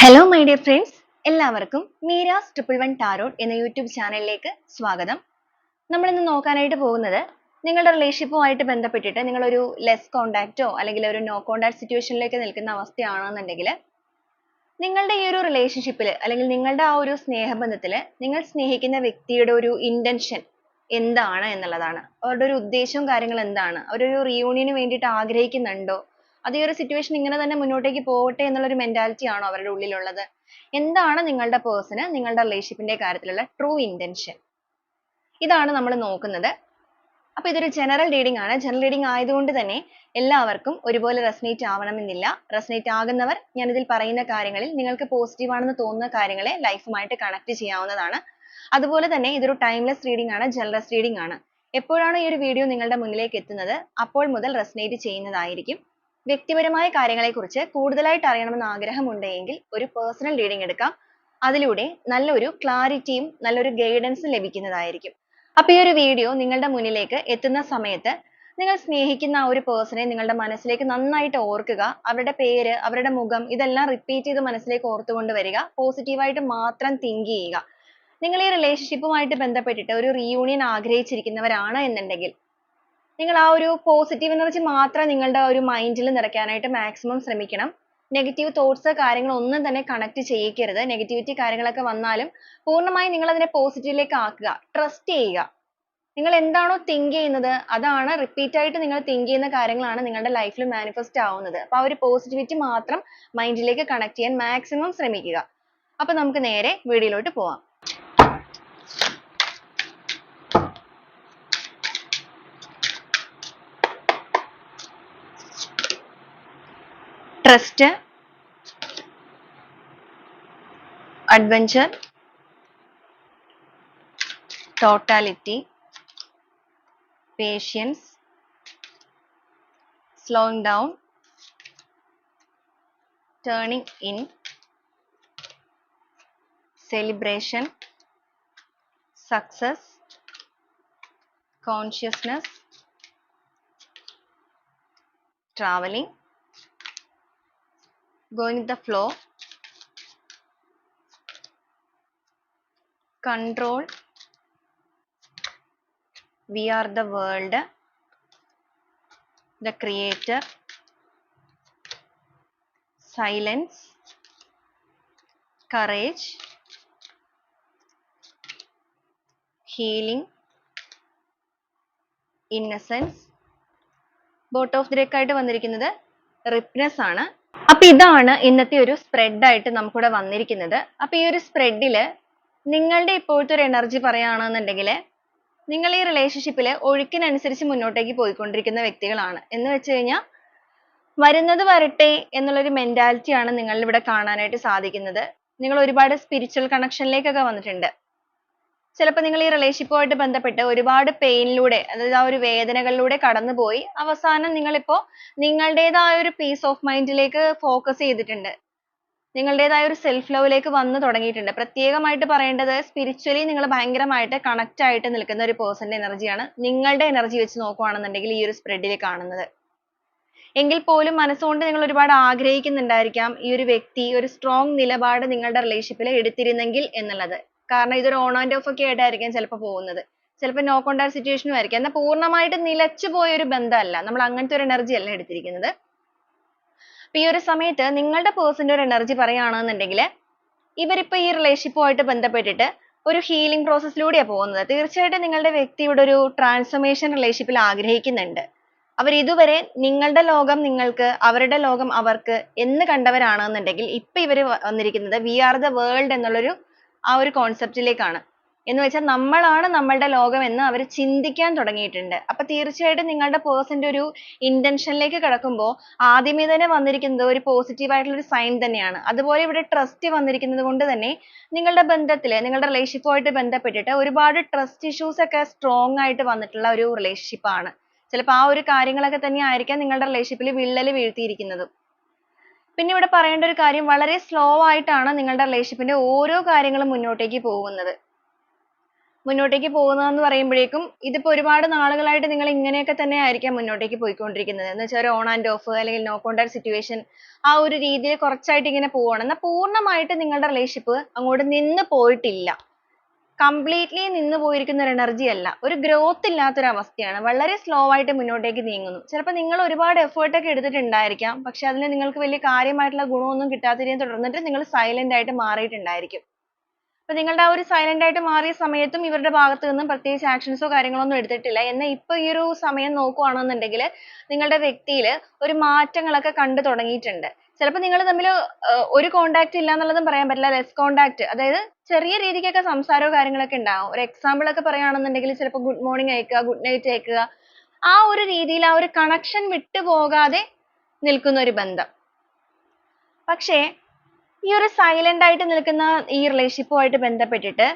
Hello my dear friends, എല്ലാവർക്കും Meera's triple one tarot എന്ന YouTube ചാനലിലേക്ക് സ്വാഗതം. നമ്മൾ ഇന്ന് നോക്കാനായിട്ട് പോകുന്നത് നിങ്ങളുടെ റിലേഷൻഷിപ്പുമായിട്ട് ബന്ധപ്പെട്ടിട്ട് നിങ്ങളൊരു ലെസ് കോണ്ടാക്റ്റോ അല്ലെങ്കിൽ ഒരു നോ കോണ്ടാക്ട് സിറ്റുവേഷനിലേക്ക് നിൽക്കുന്ന അവസ്ഥയാണെന്നുണ്ടെങ്കിൽ നിങ്ങളുടെ ഈ ഒരു റിലേഷൻഷിപ്പിൽ അല്ലെങ്കിൽ നിങ്ങളുടെ ആ ഒരു സ്നേഹബന്ധത്തിൽ നിങ്ങൾ സ്നേഹിക്കുന്ന വ്യക്തിയുടെ ഒരു ഇന്റൻഷൻ എന്താണ് എന്നുള്ളതാണ്. അവരുടെ ഒരു ഉദ്ദേശവും കാര്യങ്ങളും എന്താണ്, അവരൊരു റിയൂണിയന് വേണ്ടിയിട്ട് ആഗ്രഹിക്കുന്നുണ്ടോ, അത് ഈ ഒരു സിറ്റുവേഷൻ ഇങ്ങനെ തന്നെ മുന്നോട്ടേക്ക് പോകട്ടെ എന്നുള്ളൊരു മെന്റാലിറ്റി ആണോ അവരുടെ ഉള്ളിലുള്ളത്, എന്താണ് നിങ്ങളുടെ പേഴ്സണ് നിങ്ങളുടെ റിലേഷൻഷിപ്പിന്റെ കാര്യത്തിലുള്ള ട്രൂ ഇന്റൻഷൻ, ഇതാണ് നമ്മൾ നോക്കുന്നത്. അപ്പൊ ഇതൊരു ജനറൽ റീഡിംഗ് ആണ്. ജനറൽ റീഡിംഗ് ആയതുകൊണ്ട് തന്നെ എല്ലാവർക്കും ഒരുപോലെ റെസനേറ്റ് ആവണമെന്നില്ല. റെസനേറ്റ് ആകുന്നവർ ഞാൻ ഇതിൽ പറയുന്ന കാര്യങ്ങളിൽ നിങ്ങൾക്ക് പോസിറ്റീവ് ആണെന്ന് തോന്നുന്ന കാര്യങ്ങളെ ലൈഫുമായിട്ട് കണക്ട് ചെയ്യാവുന്നതാണ്. അതുപോലെ തന്നെ ഇതൊരു ടൈംലെസ് റീഡിംഗ് ആണ്, ജനറൽ റീഡിംഗ് ആണ്. എപ്പോഴാണ് ഈ ഒരു വീഡിയോ നിങ്ങളുടെ മുന്നിലേക്ക് എത്തുന്നത് അപ്പോൾ മുതൽ റെസനേറ്റ് ചെയ്യുന്നതായിരിക്കും. വ്യക്തിപരമായ കാര്യങ്ങളെക്കുറിച്ച് കൂടുതലായിട്ട് അറിയണമെന്ന് ആഗ്രഹമുണ്ടെങ്കിൽ ഒരു പേഴ്സണൽ റീഡിംഗ് എടുക്കാം. അതിലൂടെ നല്ലൊരു ക്ലാരിറ്റിയും നല്ലൊരു ഗൈഡൻസും ലഭിക്കുന്നതായിരിക്കും. അപ്പോൾ ഈ ഒരു വീഡിയോ നിങ്ങളുടെ മുന്നിലേക്ക് എത്തുന്ന സമയത്ത് നിങ്ങൾ സ്നേഹിക്കുന്ന ആ ഒരു പേഴ്സണെ നിങ്ങളുടെ മനസ്സിലേക്ക് നന്നായിട്ട് ഓർക്കുക. അവരുടെ പേര്, അവരുടെ മുഖം ഇതെല്ലാം റിപ്പീറ്റ് ചെയ്ത് മനസ്സിലേക്ക് ഓർത്തുകൊണ്ട് വരിക. പോസിറ്റീവായിട്ട് മാത്രം തിങ്ക് ചെയ്യുക. നിങ്ങൾ ഈ റിലേഷൻഷിപ്പുമായിട്ട് ബന്ധപ്പെട്ടിട്ട് ഒരു റീയൂണിയൻ ആഗ്രഹിച്ചിരിക്കുന്നവരാണ് എന്നുണ്ടെങ്കിൽ നിങ്ങൾ ആ ഒരു പോസിറ്റീവ് എനർജി മാത്രം നിങ്ങളുടെ ഒരു മൈൻഡിൽ നിറയ്ക്കാനായിട്ട് മാക്സിമം ശ്രമിക്കണം. നെഗറ്റീവ് തോട്ട്സ് കാര്യങ്ങൾ ഒന്നും തന്നെ കണക്ട് ചെയ്യിക്കരുത്. നെഗറ്റിവിറ്റി കാര്യങ്ങളൊക്കെ വന്നാലും പൂർണ്ണമായും നിങ്ങൾ അതിനെ പോസിറ്റീവിലേക്ക് ആക്കുക. ട്രസ്റ്റ് ചെയ്യുക. നിങ്ങൾ എന്താണോ തിങ്ക് ചെയ്യുന്നത് അതാണ് റിപ്പീറ്റ് ആയിട്ട് നിങ്ങൾ തിങ്ക് ചെയ്യുന്ന കാര്യങ്ങളാണ് നിങ്ങളുടെ ലൈഫിൽ മാനിഫെസ്റ്റ് ആവുന്നത്. അപ്പോൾ ആ ഒരു പോസിറ്റിവിറ്റി മാത്രം മൈൻഡിലേക്ക് കണക്ട് ചെയ്യാൻ മാക്സിമം ശ്രമിക്കുക. അപ്പോൾ നമുക്ക് നേരെ വീഡിയോയിലോട്ട് പോവാം. Trust, adventure, totality, patience, slowing down, turning in, celebration, success, consciousness, traveling, going with the flow, control, we are the world, the creator, silence, courage, healing, innocence. Boat of the deck ആയിട്ട് വന്നിരിക്കുന്നത് റിപ്നെസ് ആണ്. അപ്പൊ ഇതാണ് ഇന്നത്തെ ഒരു spread ആയിട്ട് നമുക്കിവിടെ വന്നിരിക്കുന്നത്. അപ്പൊ ഈ ഒരു സ്പ്രെഡിൽ നിങ്ങളുടെ ഇപ്പോഴത്തെ ഒരു എനർജി പറയുകയാണെന്നുണ്ടെങ്കിൽ നിങ്ങൾ ഈ റിലേഷൻഷിപ്പിൽ ഒഴുക്കിനനുസരിച്ച് മുന്നോട്ടേക്ക് പോയിക്കൊണ്ടിരിക്കുന്ന വ്യക്തികളാണ്. എന്ന് വെച്ച് കഴിഞ്ഞാൽ വരുന്നത് വരട്ടെ എന്നുള്ളൊരു മെന്റാലിറ്റി ആണ് നിങ്ങളിൽ ഇവിടെ കാണാനായിട്ട് സാധിക്കുന്നത്. നിങ്ങൾ ഒരുപാട് സ്പിരിച്വൽ കണക്ഷനിലേക്കൊക്കെ വന്നിട്ടുണ്ട്. ചിലപ്പോൾ നിങ്ങൾ ഈ റിലേഷൻഷിപ്പുമായിട്ട് ബന്ധപ്പെട്ട് ഒരുപാട് പെയിനിലൂടെ, അതായത് ആ ഒരു വേദനകളിലൂടെ കടന്നുപോയി അവസാനം നിങ്ങളിപ്പോൾ നിങ്ങളുടേതായ ഒരു പീസ് ഓഫ് മൈൻഡിലേക്ക് ഫോക്കസ് ചെയ്തിട്ടുണ്ട്. നിങ്ങളുടേതായ ഒരു സെൽഫ് ലവിലേക്ക് വന്നു തുടങ്ങിയിട്ടുണ്ട്. പ്രത്യേകമായിട്ട് പറയേണ്ടത് സ്പിരിച്വലി നിങ്ങൾ ഭയങ്കരമായിട്ട് കണക്ട് ആയിട്ട് നിൽക്കുന്ന ഒരു പേഴ്സന്റെ എനർജിയാണ് നിങ്ങളുടെ എനർജി വെച്ച് നോക്കുകയാണെന്നുണ്ടെങ്കിൽ ഈ ഒരു സ്പ്രെഡിൽ കാണുന്നത്. എങ്കിൽ പോലും മനസ്സുകൊണ്ട് നിങ്ങൾ ഒരുപാട് ആഗ്രഹിക്കുന്നുണ്ടായിരിക്കാം ഈ ഒരു വ്യക്തി ഒരു സ്ട്രോങ് നിലപാട് നിങ്ങളുടെ റിലേഷൻഷിപ്പിൽ എടുത്തിരുന്നെങ്കിൽ എന്നുള്ളത്. കാരണം ഇതൊരു ഓൺ ആൻഡ് ഓഫ് ഒക്കെ ആയിട്ടായിരിക്കും ചിലപ്പോൾ പോകുന്നത്. ചിലപ്പോൾ നോ കോണ്ടാക്ട് സിറ്റുവേഷനും ആയിരിക്കും. എന്നാൽ പൂർണ്ണമായിട്ട് നിലച്ചു പോയ ഒരു ബന്ധമല്ല. നമ്മൾ അങ്ങനത്തെ ഒരു എനർജി അല്ല എടുത്തിരിക്കുന്നത്. അപ്പൊ ഈ ഒരു സമയത്ത് നിങ്ങളുടെ പേഴ്സന്റെ ഒരു എനർജി പറയുകയാണെന്നുണ്ടെങ്കിൽ ഇവരിപ്പോ ഈ റിലേഷൻഷിപ്പുമായിട്ട് ബന്ധപ്പെട്ടിട്ട് ഒരു ഹീലിംഗ് പ്രോസസ്സിലൂടെയാണ് പോകുന്നത്. തീർച്ചയായിട്ടും നിങ്ങളുടെ വ്യക്തി ഇവിടെ ഒരു ട്രാൻസ്ഫോർമേഷൻ റിലേഷൻഷിപ്പിൽ ആഗ്രഹിക്കുന്നുണ്ട്. അവർ ഇതുവരെ നിങ്ങളുടെ ലോകം നിങ്ങൾക്ക്, അവരുടെ ലോകം അവർക്ക് എന്ന് കണ്ടവരാണെന്നുണ്ടെങ്കിൽ ഇപ്പൊ ഇവര് വന്നിരിക്കുന്നത് വി ആർ ദ വേൾഡ് എന്നുള്ളൊരു ആ ഒരു കോൺസെപ്റ്റിലേക്കാണ്. എന്ന് വെച്ചാൽ നമ്മളാണ് നമ്മളുടെ ലോകം എന്ന് അവർ ചിന്തിക്കാൻ തുടങ്ങിയിട്ടുണ്ട്. അപ്പൊ തീർച്ചയായിട്ടും നിങ്ങളുടെ പേഴ്സന്റെ ഒരു ഇന്റൻഷനിലേക്ക് കിടക്കുമ്പോൾ ആദ്യമേ തന്നെ വന്നിരിക്കുന്നത് ഒരു പോസിറ്റീവ് ആയിട്ടുള്ള ഒരു സൈൻ തന്നെയാണ്. അതുപോലെ ഇവിടെ ട്രസ്റ്റ് വന്നിരിക്കുന്നത് കൊണ്ട് തന്നെ നിങ്ങളുടെ ബന്ധത്തിൽ, നിങ്ങളുടെ റിലേഷൻഷിപ്പുമായിട്ട് ബന്ധപ്പെട്ടിട്ട് ഒരുപാട് ട്രസ്റ്റ് ഇഷ്യൂസ് ഒക്കെ സ്ട്രോങ് ആയിട്ട് വന്നിട്ടുള്ള ഒരു റിലേഷൻഷിപ്പ് ആണ്. ചിലപ്പോൾ ആ ഒരു കാര്യങ്ങളൊക്കെ തന്നെ ആയിരിക്കാം നിങ്ങളുടെ റിലേഷൻഷിപ്പിൽ വിള്ളൽ വീഴ്ത്തിയിരിക്കുന്നത്. പിന്നെ ഇവിടെ പറയേണ്ട ഒരു കാര്യം, വളരെ സ്ലോ ആയിട്ടാണ് നിങ്ങളുടെ റിലേഷൻഷിപ്പിന്റെ ഓരോ കാര്യങ്ങളും മുന്നോട്ടേക്ക് പോകുന്നത്. മുന്നോട്ടേക്ക് പോകുന്നതെന്ന് പറയുമ്പോഴേക്കും ഇതിപ്പോ ഒരുപാട് നാളുകളായിട്ട് നിങ്ങൾ ഇങ്ങനെയൊക്കെ തന്നെ ആയിരിക്കാം മുന്നോട്ടേക്ക് പോയിക്കൊണ്ടിരിക്കുന്നത്. എന്ന് വെച്ചാൽ ഒരു ഓൺ ആൻഡ് ഓഫ് അല്ലെങ്കിൽ നോ കോൺടാക്ട് സിറ്റുവേഷൻ ആ ഒരു രീതിയിൽ കുറച്ചായിട്ട് ഇങ്ങനെ പോവാണ്. എന്നാൽ പൂർണ്ണമായിട്ട് നിങ്ങളുടെ റിലേഷൻഷിപ്പ് അങ്ങോട്ട് നിന്ന് പോയിട്ടില്ല. കംപ്ലീറ്റ്ലി നിന്ന് പോയിരിക്കുന്ന ഒരു എനർജി അല്ല. ഒരു ഗ്രോത്ത് ഇല്ലാത്തൊരു അവസ്ഥയാണ്. വളരെ സ്ലോ ആയിട്ട് മുന്നോട്ടേക്ക് നീങ്ങുന്നു. ചിലപ്പോൾ നിങ്ങൾ ഒരുപാട് എഫേർട്ട് ഒക്കെ എടുത്തിട്ടുണ്ടായിരിക്കാം. പക്ഷെ അതിൽ നിങ്ങൾക്ക് വലിയ കാര്യമായിട്ടുള്ള ഗുണമൊന്നും കിട്ടാത്തതിനെ തുടർന്നിട്ട് നിങ്ങൾ സൈലന്റ് ആയിട്ട് മാറിയിട്ടുണ്ടായിരിക്കും. അപ്പൊ നിങ്ങളുടെ ആ ഒരു സൈലന്റ് ആയിട്ട് മാറിയ സമയത്തും ഇവരുടെ ഭാഗത്ത് നിന്നും പ്രത്യേകിച്ച് ആക്ഷൻസോ കാര്യങ്ങളോ ഒന്നും എടുത്തിട്ടില്ല. എന്നാൽ ഇപ്പൊ ഈ ഒരു സമയം നോക്കുകയാണെന്നുണ്ടെങ്കിൽ നിങ്ങളുടെ വ്യക്തിയിൽ ഒരു മാറ്റങ്ങളൊക്കെ കണ്ടു തുടങ്ങിയിട്ടുണ്ട്. ചിലപ്പോൾ നിങ്ങൾ തമ്മിൽ ഒരു കോണ്ടാക്ട് ഇല്ല എന്നുള്ളതും പറയാൻ പറ്റില്ല. ലെസ് കോണ്ടാക്ട്, അതായത് ചെറിയ രീതിക്കൊക്കെ സംസാരവും കാര്യങ്ങളൊക്കെ ഉണ്ടാവും. ഒരു എക്സാമ്പിൾ ഒക്കെ പറയുകയാണെന്നുണ്ടെങ്കിൽ ചിലപ്പോൾ ഗുഡ് മോർണിംഗ് അയക്കുക, ഗുഡ് നൈറ്റ് അയക്കുക, ആ ഒരു രീതിയിൽ ആ ഒരു കണക്ഷൻ വിട്ടുപോകാതെ നിൽക്കുന്ന ഒരു ബന്ധം. പക്ഷേ ഈ ഒരു സൈലന്റ് ആയിട്ട് നിൽക്കുന്ന ഈ റിലേഷൻഷിപ്പുമായിട്ട് ബന്ധപ്പെട്ടിട്ട്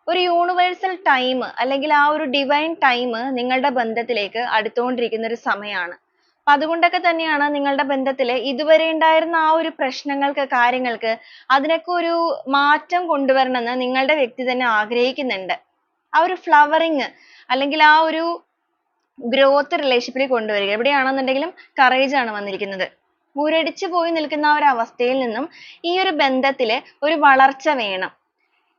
ഒരു യൂണിവേഴ്സൽ ടൈം അല്ലെങ്കിൽ ആ ഒരു ഡിവൈൻ ടൈം നിങ്ങളുടെ ബന്ധത്തിലേക്ക് അടുത്തുകൊണ്ടിരിക്കുന്ന ഒരു സമയമാണ്. അപ്പൊ അതുകൊണ്ടൊക്കെ തന്നെയാണ് നിങ്ങളുടെ ബന്ധത്തിൽ ഇതുവരെ ഉണ്ടായിരുന്ന ആ ഒരു പ്രശ്നങ്ങൾക്ക് കാര്യങ്ങൾക്ക് അതിനൊക്കെ ഒരു മാറ്റം കൊണ്ടുവരണമെന്ന് നിങ്ങളുടെ വ്യക്തി തന്നെ ആഗ്രഹിക്കുന്നുണ്ട്. ആ ഒരു ഫ്ലവറിങ് അല്ലെങ്കിൽ ആ ഒരു ഗ്രോത്ത് റിലേഷൻഷിപ്പിൽ കൊണ്ടുവരിക. എവിടെയാണെന്നുണ്ടെങ്കിലും കറേജ് ആണ് വന്നിരിക്കുന്നത്. മുരടിച്ചു പോയി നിൽക്കുന്ന ആ ഒരു അവസ്ഥയിൽ നിന്നും ഈ ഒരു ബന്ധത്തിൽ ഒരു വളർച്ച വേണം.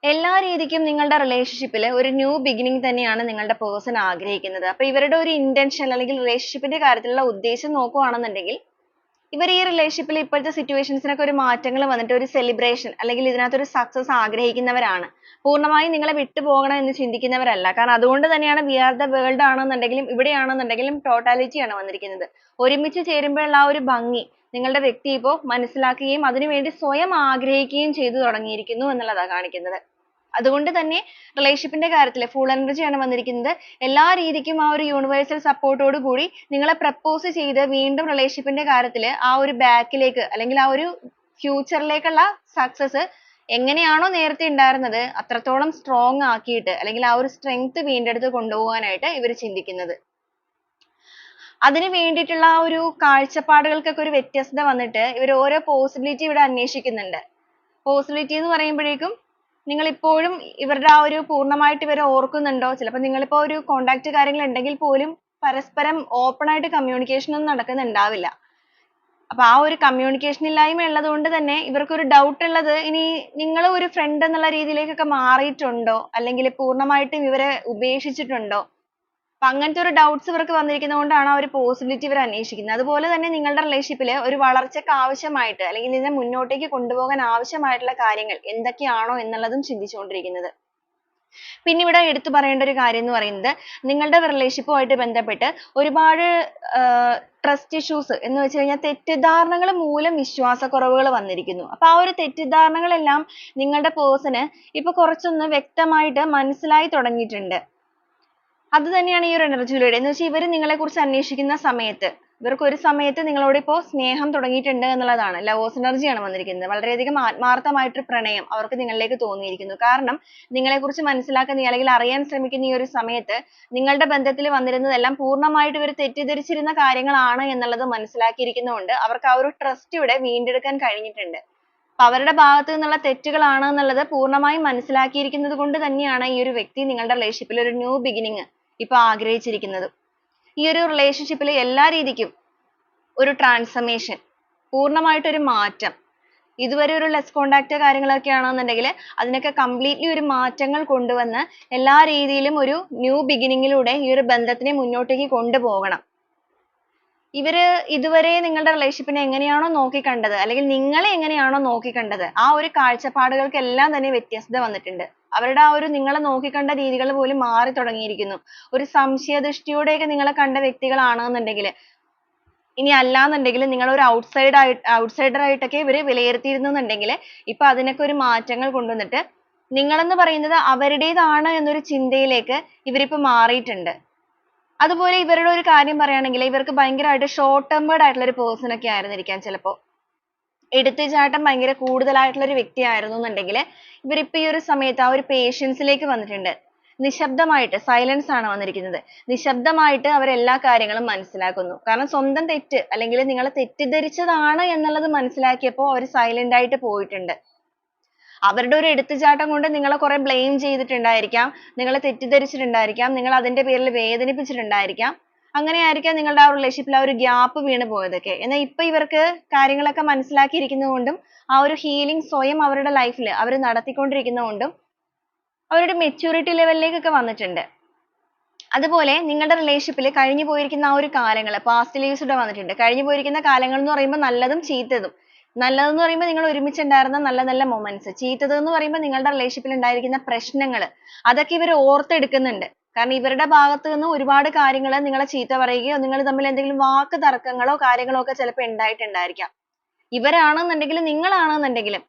എല്ലാ രീതിക്കും നിങ്ങളുടെ റിലേഷൻഷിപ്പിൽ ഒരു ന്യൂ ബിഗിനിങ് തന്നെയാണ് നിങ്ങളുടെ പേഴ്സൺ ആഗ്രഹിക്കുന്നത്. അപ്പൊ ഇവരുടെ ഒരു ഇന്റൻഷൻ അല്ലെങ്കിൽ റിലേഷൻഷിപ്പിന്റെ കാര്യത്തിലുള്ള ഉദ്ദേശം നോക്കുകയാണെന്നുണ്ടെങ്കിൽ ഇവർ ഈ റിലേഷൻഷിപ്പിൽ ഇപ്പോഴത്തെ സിറ്റുവേഷൻസിനൊക്കെ ഒരു മാറ്റങ്ങൾ വന്നിട്ട് ഒരു സെലിബ്രേഷൻ അല്ലെങ്കിൽ ഇതിനകത്ത് ഒരു സക്സസ് ആഗ്രഹിക്കുന്നവരാണ്. പൂർണ്ണമായും നിങ്ങളെ വിട്ടുപോകണം എന്ന് ചിന്തിക്കുന്നവരല്ല. കാരണം അതുകൊണ്ട് തന്നെയാണ് വി ആർ ദ വേൾഡ് ആണെന്നുണ്ടെങ്കിലും ഇവിടെയാണെന്നുണ്ടെങ്കിലും ടോട്ടാലിറ്റി ആണ് വന്നിരിക്കുന്നത്. ഒരുമിച്ച് ചേരുമ്പോഴുള്ള ആ ഒരു ഭംഗി നിങ്ങളുടെ വ്യക്തി ഇപ്പോൾ മനസ്സിലാക്കുകയും അതിനുവേണ്ടി സ്വയം ആഗ്രഹിക്കുകയും ചെയ്തു തുടങ്ങിയിരിക്കുന്നു എന്നുള്ളതാണ് കാണിക്കുന്നത്. അതുകൊണ്ട് തന്നെ റിലേഷൻഷിപ്പിന്റെ കാര്യത്തിൽ ഫുൾ എനർജി ആണ് വന്നിരിക്കുന്നത്. എല്ലാ രീതിക്കും ആ ഒരു യൂണിവേഴ്സൽ സപ്പോർട്ടോട് കൂടി നിങ്ങളെ പ്രപ്പോസ് ചെയ്ത് വീണ്ടും റിലേഷൻഷിപ്പിന്റെ കാര്യത്തിൽ ആ ഒരു ബാക്കിലേക്ക് അല്ലെങ്കിൽ ആ ഒരു ഫ്യൂച്ചറിലേക്കുള്ള സക്സസ് എങ്ങനെയാണോ നേരത്തെ ഉണ്ടായിരുന്നത് അത്രത്തോളം സ്ട്രോങ് ആക്കിയിട്ട് അല്ലെങ്കിൽ ആ ഒരു സ്ട്രെങ്ത് വീണ്ടെടുത്ത് കൊണ്ടുപോകാനായിട്ട് ഇവർ ചിന്തിക്കുന്നത്. അതിന് വേണ്ടിയിട്ടുള്ള ആ ഒരു കാഴ്ചപ്പാടുകൾക്കൊക്കെ ഒരു വ്യത്യസ്തത വന്നിട്ട് ഇവർ ഓരോ പോസിബിലിറ്റി ഇവിടെ അന്വേഷിക്കുന്നുണ്ട്. പോസിബിലിറ്റി എന്ന് പറയുമ്പോഴേക്കും നിങ്ങൾ ഇപ്പോഴും ഇവരുടെ ആ ഒരു പൂർണ്ണമായിട്ട് ഇവരെ ഓർക്കുന്നുണ്ടോ? ചിലപ്പോൾ നിങ്ങളിപ്പോൾ ഒരു കോണ്ടാക്ട് കാര്യങ്ങൾ ഉണ്ടെങ്കിൽ പോലും പരസ്പരം ഓപ്പൺ ആയിട്ട് കമ്മ്യൂണിക്കേഷൻ ഒന്നും നടക്കുന്നുണ്ടാവില്ല. അപ്പൊ ആ ഒരു കമ്മ്യൂണിക്കേഷൻ ഇല്ലായ്മ ഉള്ളത് കൊണ്ട് തന്നെ ഇവർക്ക് ഒരു ഡൗട്ട് ഉള്ളത് ഇനി നിങ്ങൾ ഒരു ഫ്രണ്ട് എന്നുള്ള രീതിയിലേക്കൊക്കെ മാറിയിട്ടുണ്ടോ അല്ലെങ്കിൽ പൂർണ്ണമായിട്ടും ഇവരെ ഉപേക്ഷിച്ചിട്ടുണ്ടോ? അപ്പൊ അങ്ങനത്തെ ഒരു ഡൗട്ട്സ് ഇവർക്ക് വന്നിരിക്കുന്നത് കൊണ്ടാണ് ആ ഒരു പോസിബിലിറ്റി ഇവർ അന്വേഷിക്കുന്നത്. അതുപോലെ തന്നെ നിങ്ങളുടെ റിലേഷൻഷിപ്പിൽ ഒരു വളർച്ചയ്ക്ക് ആവശ്യമായിട്ട് അല്ലെങ്കിൽ ഇതിനെ മുന്നോട്ടേക്ക് കൊണ്ടുപോകാൻ ആവശ്യമായിട്ടുള്ള കാര്യങ്ങൾ എന്തൊക്കെയാണോ എന്നുള്ളതും ചിന്തിച്ചുകൊണ്ടിരിക്കുന്നത്. പിന്നെ ഇവിടെ എടുത്തു പറയേണ്ട ഒരു കാര്യം എന്ന് പറയുന്നത് നിങ്ങളുടെ റിലേഷൻഷിപ്പുമായിട്ട് ബന്ധപ്പെട്ട് ഒരുപാട് ട്രസ്റ്റ് ഇഷ്യൂസ് എന്ന് വെച്ച് കഴിഞ്ഞാൽ തെറ്റിദ്ധാരണകൾ മൂലം വിശ്വാസക്കുറവുകൾ വന്നിരിക്കുന്നു. അപ്പൊ ആ ഒരു തെറ്റിദ്ധാരണകളെല്ലാം നിങ്ങളുടെ പേഴ്സണ് ഇപ്പൊ കുറച്ചൊന്ന് വ്യക്തമായിട്ട് മനസ്സിലായി തുടങ്ങിയിട്ടുണ്ട്. അത് തന്നെയാണ് ഈ ഒരു എനർജിയിലൂടെ എന്ന് വെച്ചാൽ ഇവർ നിങ്ങളെ കുറിച്ച് അന്വേഷിക്കുന്ന സമയത്ത് ഇവർക്ക് ഒരു സമയത്ത് നിങ്ങളോട് ഇപ്പോൾ സ്നേഹം തുടങ്ങിയിട്ടുണ്ട് എന്നുള്ളതാണ്. ലവേഴ്സ് എനർജിയാണ് വന്നിരിക്കുന്നത്. വളരെയധികം ആത്മാർത്ഥമായിട്ടൊരു പ്രണയം അവർക്ക് നിങ്ങളിലേക്ക് തോന്നിയിരിക്കുന്നു. കാരണം നിങ്ങളെക്കുറിച്ച് മനസ്സിലാക്കുന്ന അല്ലെങ്കിൽ അറിയാൻ ശ്രമിക്കുന്ന ഈ ഒരു സമയത്ത് നിങ്ങളുടെ ബന്ധത്തിൽ വന്നിരുന്നതെല്ലാം പൂർണ്ണമായിട്ട് ഇവർ തെറ്റിദ്ധരിച്ചിരുന്ന കാര്യങ്ങളാണ് എന്നുള്ളത് മനസ്സിലാക്കിയിരിക്കുന്നതുകൊണ്ട് അവർക്ക് ആ ഒരു ട്രസ്റ്റ് ഇവിടെ വീണ്ടെടുക്കാൻ കഴിഞ്ഞിട്ടുണ്ട്. അപ്പൊ അവരുടെ ഭാഗത്തു നിന്നുള്ള തെറ്റുകളാണ് എന്നുള്ളത് പൂർണ്ണമായും മനസ്സിലാക്കിയിരിക്കുന്നത് കൊണ്ട് തന്നെയാണ് ഈ ഒരു വ്യക്തി നിങ്ങളുടെ റിലേഷൻഷിപ്പിൽ ഒരു ന്യൂ ബിഗിനിങ് ഇപ്പൊ ആഗ്രഹിച്ചിരിക്കുന്നത്. ഈ ഒരു റിലേഷൻഷിപ്പിൽ എല്ലാ രീതിക്കും ഒരു ട്രാൻസ്ഫർമേഷൻ, പൂർണ്ണമായിട്ടൊരു മാറ്റം. ഇതുവരെ ഒരു ലെസ് കോണ്ടാക്ട് കാര്യങ്ങളൊക്കെ ആണെന്നുണ്ടെങ്കിൽ അതിനൊക്കെ കംപ്ലീറ്റ്ലി ഒരു മാറ്റങ്ങൾ കൊണ്ടുവന്ന് എല്ലാ രീതിയിലും ഒരു ന്യൂ ബിഗിനിങ്ങിലൂടെ ഈ ഒരു ബന്ധത്തിനെ മുന്നോട്ടേക്ക് കൊണ്ടുപോകണം. ഇവര് ഇതുവരെ നിങ്ങളുടെ റിലേഷൻഷിപ്പിനെ എങ്ങനെയാണോ നോക്കിക്കണ്ടത് അല്ലെങ്കിൽ നിങ്ങളെ എങ്ങനെയാണോ നോക്കിക്കണ്ടത് ആ ഒരു കാഴ്ചപ്പാടുകൾക്കെല്ലാം തന്നെ വ്യത്യസ്തത വന്നിട്ടുണ്ട്. അവരുടെ ആ ഒരു നിങ്ങളെ നോക്കിക്കണ്ട രീതികൾ പോലും മാറി തുടങ്ങിയിരിക്കുന്നു. ഒരു സംശയദൃഷ്ടിയോടെയൊക്കെ നിങ്ങളെ കണ്ട വ്യക്തികളാണെന്നുണ്ടെങ്കിൽ ഇനി അല്ലാന്നുണ്ടെങ്കിൽ നിങ്ങൾ ഒരു ഔട്ട്സൈഡർ ആയിട്ടൊക്കെ ഇവര് വിലയിരുത്തിയിരുന്നുണ്ടെങ്കിൽ ഇപ്പൊ അതിനൊക്കെ ഒരു മാറ്റങ്ങൾ കൊണ്ടുവന്നിട്ട് നിങ്ങളെന്ന് പറയുന്നത് അവരുടേതാണ് എന്നൊരു ചിന്തയിലേക്ക് ഇവരിപ്പോ മാറിയിട്ടുണ്ട്. അതുപോലെ ഇവരുടെ ഒരു കാര്യം പറയുകയാണെങ്കിൽ ഇവർക്ക് ഭയങ്കരമായിട്ട് ഷോർട്ട് ടെമ്പേർഡ് ആയിട്ടുള്ള ഒരു പേഴ്സൺ ഒക്കെ ആയിരുന്നിരിക്കാം. ചിലപ്പോൾ എടുത്തുചാട്ടം ഭയങ്കര കൂടുതലായിട്ടുള്ള ഒരു വ്യക്തി ആയിരുന്നു എന്നുണ്ടെങ്കിൽ ഇവരിപ്പോ ഈ ഒരു സമയത്ത് ആ ഒരു പേഷ്യൻസിലേക്ക് വന്നിട്ടുണ്ട്. നിശബ്ദമായിട്ട് സൈലൻസ് ആണ് വന്നിരിക്കുന്നത്. നിശബ്ദമായിട്ട് അവർ എല്ലാ കാര്യങ്ങളും മനസ്സിലാക്കുന്നു. കാരണം സ്വന്തം തെറ്റ് അല്ലെങ്കിൽ നിങ്ങളെ തെറ്റിദ്ധരിച്ചതാണ് എന്നുള്ളത് മനസ്സിലാക്കിയപ്പോൾ അവർ സൈലന്റ് ആയിട്ട് പോയിട്ടുണ്ട്. അവരുടെ ഒരു എടുത്തുചാട്ടം കൊണ്ട് നിങ്ങളെ കുറെ ബ്ലെയിം ചെയ്തിട്ടുണ്ടായിരിക്കാം, നിങ്ങളെ തെറ്റിദ്ധരിച്ചിട്ടുണ്ടായിരിക്കാം, നിങ്ങൾ അതിന്റെ പേരിൽ വേദനിപ്പിച്ചിട്ടുണ്ടായിരിക്കാം. അങ്ങനെയായിരിക്കാം നിങ്ങളുടെ ആ റിലേഷൻഷിപ്പിൽ ആ ഒരു ഗ്യാപ്പ് വീണ് പോയതൊക്കെ. എന്നാൽ ഇപ്പൊ ഇവർക്ക് കാര്യങ്ങളൊക്കെ മനസ്സിലാക്കിയിരിക്കുന്നതുകൊണ്ടും ആ ഒരു ഹീലിംഗ് സ്വയം അവരുടെ ലൈഫിൽ അവർ നടത്തിക്കൊണ്ടിരിക്കുന്നതുകൊണ്ടും അവരുടെ മെച്യൂരിറ്റി ലെവലിലേക്കൊക്കെ വന്നിട്ടുണ്ട്. അതുപോലെ നിങ്ങളുടെ റിലേഷൻഷിപ്പിൽ കഴിഞ്ഞു പോയിരിക്കുന്ന ആ ഒരു കാലങ്ങൾ, പാസ്റ്റ് ലീവ്സ് ഇവിടെ വന്നിട്ടുണ്ട്. കഴിഞ്ഞു പോയിരിക്കുന്ന കാലങ്ങൾ എന്ന് പറയുമ്പോൾ നല്ലതും ചീത്തതും. നല്ലതെന്ന് പറയുമ്പോൾ നിങ്ങൾ ഒരുമിച്ചുണ്ടായിരുന്ന നല്ല നല്ല മൊമെന്റ്സ്. ചീത്തത് എന്ന് പറയുമ്പോൾ നിങ്ങളുടെ റിലേഷൻഷിപ്പിൽ ഉണ്ടായിരിക്കുന്ന പ്രശ്നങ്ങൾ. അതൊക്കെ ഇവർ ഓർത്തെടുക്കുന്നുണ്ട്. കാരണം ഇവരുടെ ഭാഗത്ത് നിന്ന് ഒരുപാട് കാര്യങ്ങൾ നിങ്ങളെ ചീത്ത പറയുകയോ നിങ്ങൾ തമ്മിൽ എന്തെങ്കിലും വാക്ക് തർക്കങ്ങളോ കാര്യങ്ങളോ ഒക്കെ ചിലപ്പോൾ ഉണ്ടായിട്ടുണ്ടായിരിക്കാം. ഇവരാണെന്നുണ്ടെങ്കിലും നിങ്ങളാണെന്നുണ്ടെങ്കിലും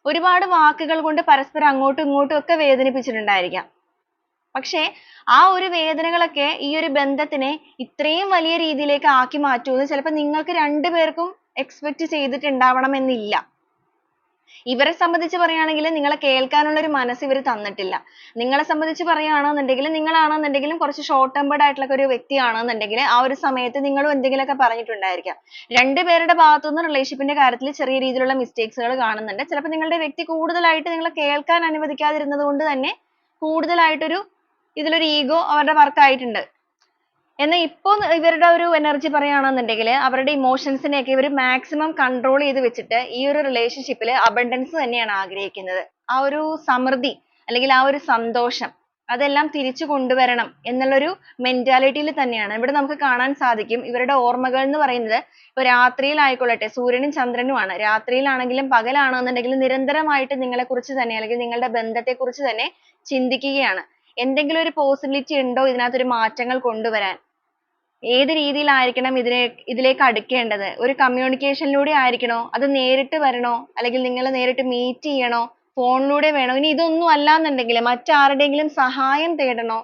ഒരുപാട് വാക്കുകൾ കൊണ്ട് പരസ്പരം അങ്ങോട്ടും ഇങ്ങോട്ടും ഒക്കെ വേദനിപ്പിച്ചിട്ടുണ്ടായിരിക്കാം. പക്ഷേ ആ ഒരു വേദനകളൊക്കെ ഈ ഒരു ബന്ധത്തിനെ ഇത്രയും വലിയ രീതിയിലേക്ക് ആക്കി മാറ്റുമെന്ന് ചിലപ്പോൾ നിങ്ങൾക്ക് രണ്ടുപേർക്കും expect ചെയ്തിട്ടുണ്ടാവണമെന്നില്ല. ഇവരെ സംബന്ധിച്ച് പറയുകയാണെങ്കിൽ നിങ്ങളെ കേൾക്കാനുള്ള ഒരു മനസ്സ് ഇവർ തന്നിട്ടില്ല. നിങ്ങളെ സംബന്ധിച്ച് പറയുകയാണെന്നുണ്ടെങ്കിൽ നിങ്ങളാണെന്നുണ്ടെങ്കിലും കുറച്ച് short tempered ആയിട്ടുള്ള ഒരു വ്യക്തിയാണെന്നുണ്ടെങ്കിൽ ആ ഒരു സമയത്ത് നിങ്ങളും എന്തെങ്കിലുമൊക്കെ പറഞ്ഞിട്ടുണ്ടായിരിക്കാം. രണ്ടുപേരുടെ ഭാഗത്തുനിന്ന് റിലേഷൻഷിപ്പിന്റെ കാര്യത്തിൽ ചെറിയ രീതിയിലുള്ള മിസ്റ്റേക്സുകൾ കാണുന്നുണ്ട്. ചിലപ്പോൾ നിങ്ങളുടെ വ്യക്തി കൂടുതലായിട്ട് നിങ്ങളെ കേൾക്കാൻ അനുവദിക്കാതിരുന്നത് കൊണ്ട് തന്നെ കൂടുതലായിട്ടൊരു ഇതിലൊരു ഈഗോ അവരുടെ വർക്ക് ആയിട്ടുണ്ട്. എന്നാൽ ഇപ്പോൾ ഇവരുടെ ഒരു എനർജി പറയുകയാണെന്നുണ്ടെങ്കിൽ അവരുടെ ഇമോഷൻസിനെയൊക്കെ ഇവർ മാക്സിമം കൺട്രോൾ ചെയ്ത് വെച്ചിട്ട് ഈ ഒരു റിലേഷൻഷിപ്പിൽ അബണ്ടൻസ് തന്നെയാണ് ആഗ്രഹിക്കുന്നത്. ആ ഒരു സമൃദ്ധി അല്ലെങ്കിൽ ആ ഒരു സന്തോഷം അതെല്ലാം തിരിച്ചു കൊണ്ടുവരണം എന്നുള്ളൊരു മെന്റാലിറ്റിയിൽ തന്നെയാണ്. ഇവിടെ നമുക്ക് കാണാൻ സാധിക്കും ഇവരുടെ ഓർമ്മകൾ എന്ന് പറയുന്നത് ഇപ്പോൾ രാത്രിയിലായിക്കൊള്ളട്ടെ, സൂര്യനും ചന്ദ്രനുമാണ്. രാത്രിയിലാണെങ്കിലും പകലാണെന്നുണ്ടെങ്കിലും നിരന്തരമായിട്ട് നിങ്ങളെക്കുറിച്ച് തന്നെ അല്ലെങ്കിൽ നിങ്ങളുടെ ബന്ധത്തെക്കുറിച്ച് തന്നെ ചിന്തിക്കുകയാണ്. എന്തെങ്കിലും ഒരു പോസിബിലിറ്റി ഉണ്ടോ ഇതിനകത്ത് ഒരു മാറ്റങ്ങൾ കൊണ്ടുവരാൻ? ഏത് രീതിയിലായിരിക്കണം ഇതിലേക്ക് അടുക്കേണ്ടത്? ഒരു കമ്മ്യൂണിക്കേഷനിലൂടെ ആയിരിക്കണോ? അത് നേരിട്ട് വരണോ? അല്ലെങ്കിൽ നിങ്ങൾ നേരിട്ട് മീറ്റ് ചെയ്യണോ? ഫോണിലൂടെ വേണോ? ഇനി ഇതൊന്നും അല്ലാന്നുണ്ടെങ്കിൽ മറ്റാരുടെയെങ്കിലും സഹായം തേടണോ?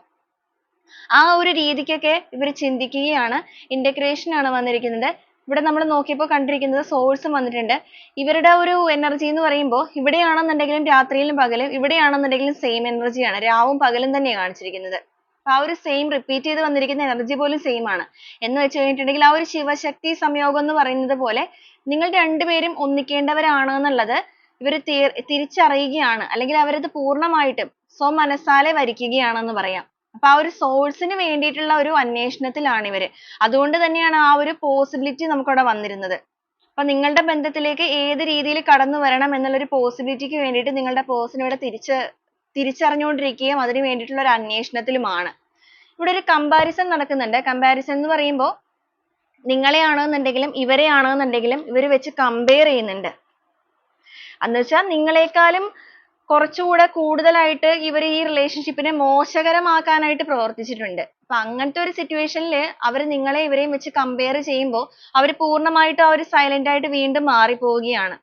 ആ ഒരു രീതിക്കൊക്കെ ഇവർ ചിന്തിക്കുകയാണ്. ഇന്റഗ്രേഷൻ ആണ് വന്നിരിക്കുന്നത്. ഇവിടെ നമ്മൾ നോക്കിയപ്പോൾ കണ്ടിരിക്കുന്നത് സോഴ്സും വന്നിട്ടുണ്ട്. ഇവരുടെ ഒരു എനർജി എന്ന് പറയുമ്പോൾ ഇവിടെയാണെന്നുണ്ടെങ്കിലും രാത്രിയിലും പകലും ഇവിടെയാണെന്നുണ്ടെങ്കിലും സെയിം എനർജിയാണ്. രാവും പകലും തന്നെയാണ് കാണിച്ചിരിക്കുന്നത്. ആ ഒരു സെയിം റിപ്പീറ്റ് ചെയ്ത് വന്നിരിക്കുന്ന എനർജി പോലും സെയിം ആണ്. എന്ന് വെച്ച് കഴിഞ്ഞിട്ടുണ്ടെങ്കിൽ ആ ഒരു ശിവശക്തി സംയോഗം എന്ന് പറയുന്നത് പോലെ നിങ്ങൾ രണ്ടുപേരും ഒന്നിക്കേണ്ടവരാണ് എന്നുള്ളത് ഇവർ തിരിച്ചറിയുകയാണ്. അല്ലെങ്കിൽ അവരത് പൂർണ്ണമായിട്ടും സ്വമനസ്സാലെ വരിക്കുകയാണെന്ന് പറയാം. അപ്പൊ ആ ഒരു സോഴ്സിന് വേണ്ടിയിട്ടുള്ള ഒരു അന്വേഷണത്തിലാണ് ഇവര്. അതുകൊണ്ട് തന്നെയാണ് ആ ഒരു പോസിബിലിറ്റി നമുക്കവിടെ വന്നിരുന്നത്. അപ്പൊ നിങ്ങളുടെ ബന്ധത്തിലേക്ക് ഏത് രീതിയിൽ കടന്നു വരണം എന്നുള്ളൊരു പോസിബിലിറ്റിക്ക് വേണ്ടിയിട്ട് നിങ്ങളുടെ പേഴ്സൺ ഇവിടെ തിരിച്ചറിഞ്ഞുകൊണ്ടിരിക്കുകയും അതിന് വേണ്ടിയിട്ടുള്ള ഒരു അന്വേഷണത്തിലുമാണ്. ഇവിടെ ഒരു കമ്പാരിസൺ നടക്കുന്നുണ്ട്. കമ്പാരിസൺ എന്ന് പറയുമ്പോൾ നിങ്ങളെ ആണെന്നുണ്ടെങ്കിലും ഇവരെ ആണെന്നുണ്ടെങ്കിലും ഇവർ വെച്ച് കമ്പയർ ചെയ്യുന്നുണ്ട്. എന്ന് വെച്ചാൽ നിങ്ങളെക്കാളും കുറച്ചുകൂടെ കൂടുതലായിട്ട് ഇവർ ഈ റിലേഷൻഷിപ്പിനെ മോശകരമാക്കാനായിട്ട് പ്രവർത്തിച്ചിട്ടുണ്ട്. അപ്പൊ അങ്ങനത്തെ ഒരു സിറ്റുവേഷനിൽ അവർ നിങ്ങളെ ഇവരെയും വെച്ച് കമ്പയർ ചെയ്യുമ്പോൾ അവർ പൂർണ്ണമായിട്ടും ആ ഒരു സൈലന്റ് ആയിട്ട് വീണ്ടും മാറിപ്പോവുകയാണ്.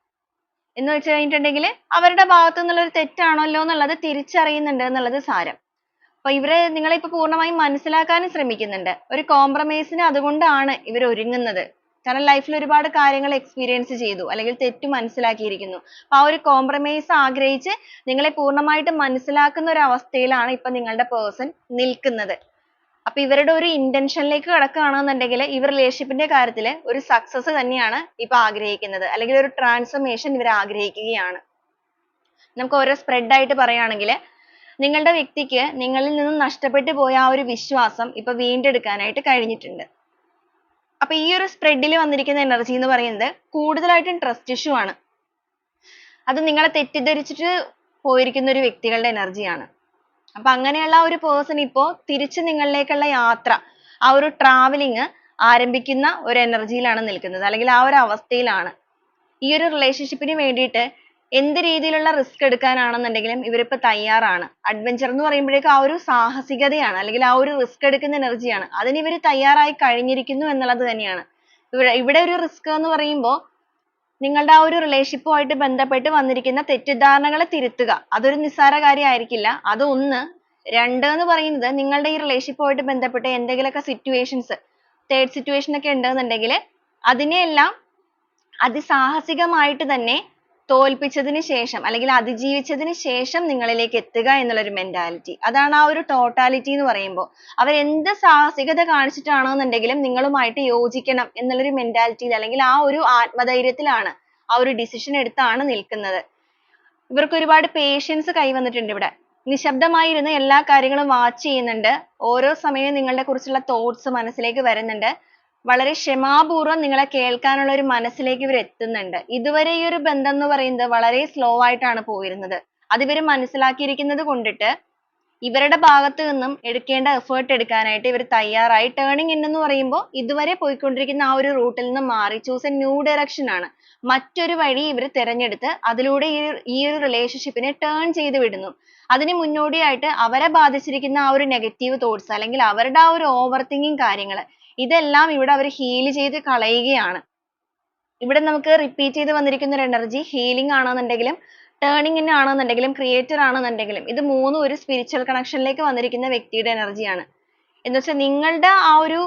എന്ന് വെച്ച് കഴിഞ്ഞിട്ടുണ്ടെങ്കിൽ അവരുടെ ഭാഗത്തു നിന്നുള്ള ഒരു തെറ്റാണല്ലോ എന്നുള്ളത് തിരിച്ചറിയുന്നുണ്ട് എന്നുള്ളത് സാരം. അപ്പൊ ഇവരെ നിങ്ങളെ ഇപ്പൊ പൂർണ്ണമായും മനസ്സിലാക്കാനും ശ്രമിക്കുന്നുണ്ട്. ഒരു കോംപ്രമൈസിന് അതുകൊണ്ടാണ് ഇവർ ഒരുങ്ങുന്നത്. കാരണം ലൈഫിൽ ഒരുപാട് കാര്യങ്ങൾ എക്സ്പീരിയൻസ് ചെയ്തു അല്ലെങ്കിൽ തെറ്റ് മനസ്സിലാക്കിയിരിക്കുന്നു. അപ്പൊ ആ ഒരു കോംപ്രമൈസ് ആഗ്രഹിച്ച് നിങ്ങളെ പൂർണ്ണമായിട്ട് മനസ്സിലാക്കുന്ന ഒരു അവസ്ഥയിലാണ് ഇപ്പൊ നിങ്ങളുടെ പേഴ്സൺ നിൽക്കുന്നത്. അപ്പൊ ഇവരുടെ ഒരു ഇന്റൻഷനിലേക്ക് കടക്കുകയാണെന്നുണ്ടെങ്കിൽ ഇവർ റിലേഷൻഷിപ്പിന്റെ കാര്യത്തിൽ ഒരു സക്സസ് തന്നെയാണ് ഇപ്പൊ ആഗ്രഹിക്കുന്നത്. അല്ലെങ്കിൽ ഒരു ട്രാൻസ്ഫർമേഷൻ ഇവർ ആഗ്രഹിക്കുകയാണ്. നമുക്ക് ഓരോ സ്പ്രെഡ് ആയിട്ട് പറയുകയാണെങ്കിൽ നിങ്ങളുടെ വ്യക്തിക്ക് നിങ്ങളിൽ നിന്നും നഷ്ടപ്പെട്ടു പോയ ആ ഒരു വിശ്വാസം ഇപ്പൊ വീണ്ടെടുക്കാനായിട്ട് കഴിഞ്ഞിട്ടുണ്ട്. അപ്പൊ ഈ ഒരു സ്പ്രെഡിൽ വന്നിരിക്കുന്ന എനർജി എന്ന് പറയുന്നത് കൂടുതലായിട്ടും ട്രസ്റ്റ് ഇഷ്യൂ ആണ്. അത് നിങ്ങളെ തെറ്റിദ്ധരിച്ചിട്ട് പോയിരിക്കുന്ന ഒരു വ്യക്തികളുടെ എനർജിയാണ്. അപ്പൊ അങ്ങനെയുള്ള ഒരു പേഴ്സൺ ഇപ്പോ തിരിച്ച് നിങ്ങളിലേക്കുള്ള യാത്ര, ആ ഒരു ട്രാവലിംഗ് ആരംഭിക്കുന്ന ഒരു എനർജിയിലാണ് നിൽക്കുന്നത്. അല്ലെങ്കിൽ ആ ഒരു അവസ്ഥയിലാണ്. ഈ ഒരു റിലേഷൻഷിപ്പിന് വേണ്ടിയിട്ട് എന്ത് രീതിയിലുള്ള റിസ്ക് എടുക്കാനാണെന്നുണ്ടെങ്കിലും ഇവരിപ്പോ തയ്യാറാണ്. അഡ്വഞ്ചർ എന്ന് പറയുമ്പോഴേക്കും ആ ഒരു സാഹസികതയാണ് അല്ലെങ്കിൽ ആ ഒരു റിസ്ക് എടുക്കുന്ന എനർജിയാണ്. അതിന് ഇവർ തയ്യാറായി കഴിഞ്ഞിരിക്കുന്നു എന്നുള്ളത് തന്നെയാണ്. ഇവിടെ ഒരു റിസ്ക് എന്ന് പറയുമ്പോൾ നിങ്ങളുടെ ആ ഒരു റിലേഷൻഷിപ്പുമായിട്ട് ബന്ധപ്പെട്ട് വന്നിരിക്കുന്ന തെറ്റിദ്ധാരണകളെ തിരുത്തുക. അതൊരു നിസ്സാര കാര്യമായിരിക്കില്ല. അത് ഒന്ന്. രണ്ട് എന്ന് പറയുന്നത് നിങ്ങളുടെ ഈ റിലേഷൻഷിപ്പുമായിട്ട് ബന്ധപ്പെട്ട് എന്തെങ്കിലുമൊക്കെ സിറ്റുവേഷൻസ്, തേർഡ് സിറ്റുവേഷൻ ഒക്കെ ഉണ്ടെന്നുണ്ടെങ്കിൽ അതിനെയെല്ലാം അതിസാഹസികമായിട്ട് തന്നെ തോൽപ്പിച്ചതിന് ശേഷം അല്ലെങ്കിൽ അതിജീവിച്ചതിന് ശേഷം നിങ്ങളിലേക്ക് എത്തുക എന്നുള്ള ഒരു മെന്റാലിറ്റി. അതാണ് ആ ഒരു ടോട്ടാലിറ്റി എന്ന് പറയുമ്പോൾ. അവർ എന്ത് സാഹസികത കാണിച്ചിട്ടാണെന്നുണ്ടെങ്കിലും നിങ്ങളുമായിട്ട് യോജിക്കണം എന്നുള്ളൊരു മെന്റാലിറ്റിയിൽ അല്ലെങ്കിൽ ആ ഒരു ആത്മധൈര്യത്തിലാണ് ആ ഒരു ഡിസിഷൻ എടുത്താണ് നിൽക്കുന്നത്. ഇവർക്ക് ഒരുപാട് പേഷ്യൻസ് കൈവന്നിട്ടുണ്ട് ഇവിടെ. നിശബ്ദമായിരുന്ന് എല്ലാ കാര്യങ്ങളും വാച്ച് ചെയ്യുന്നുണ്ട്. ഓരോ സമയവും നിങ്ങളെ കുറിച്ചുള്ള തോട്ട്സ് മനസ്സിലേക്ക് വരുന്നുണ്ട്. വളരെ ക്ഷമാപൂർവ്വം നിങ്ങളെ കേൾക്കാനുള്ള ഒരു മനസ്സിലേക്ക് ഇവർ എത്തുന്നുണ്ട്. ഇതുവരെ ഈ ഒരു ബന്ധം എന്ന് പറയുന്നത് വളരെ സ്ലോ ആയിട്ടാണ് പോയിരുന്നത്. അത് ഇവർ മനസ്സിലാക്കിയിരിക്കുന്നത് കൊണ്ടിട്ട് ഇവരുടെ ഭാഗത്ത് നിന്നും എടുക്കേണ്ട എഫേർട്ട് എടുക്കാനായിട്ട് ഇവർ തയ്യാറായി. ടേണിംഗ് ഇൻ എന്ന് പറയുമ്പോൾ ഇതുവരെ പോയിക്കൊണ്ടിരിക്കുന്ന ആ ഒരു റൂട്ടിൽ നിന്ന് മാറി ചൂസ് എ ന്യൂ ഡയറക്ഷൻ ആണ്. മറ്റൊരു വഴി ഇവർ തിരഞ്ഞെടുത്ത് അതിലൂടെ ഈ ഒരു റിലേഷൻഷിപ്പിനെ ടേൺ ചെയ്ത് വിടുന്നു. അതിന് മുന്നോടിയായിട്ട് അവരെ ബാധിച്ചിരിക്കുന്ന ആ ഒരു നെഗറ്റീവ് തോട്ട്സ് അല്ലെങ്കിൽ അവരുടെ ആ ഒരു ഓവർ തിങ്കിങ് കാര്യങ്ങൾ ഇതെല്ലാം ഇവിടെ അവർ ഹീൽ ചെയ്ത് കളയുകയാണ്. ഇവിടെ നമുക്ക് റിപ്പീറ്റ് ചെയ്ത് വന്നിരിക്കുന്ന ഒരു എനർജി ഹീലിംഗ് ആണെന്നുണ്ടെങ്കിലും ടേണിംഗ് ഇൻ ആണെന്നുണ്ടെങ്കിലും ക്രിയേറ്റർ ആണെന്നുണ്ടെങ്കിലും ഇത് മൂന്നും ഒരു സ്പിരിച്വൽ കണക്ഷനിലേക്ക് വന്നിരിക്കുന്ന വ്യക്തിയുടെ എനർജിയാണ്. എന്ന് വെച്ചാൽ നിങ്ങളുടെ ആ ഒരു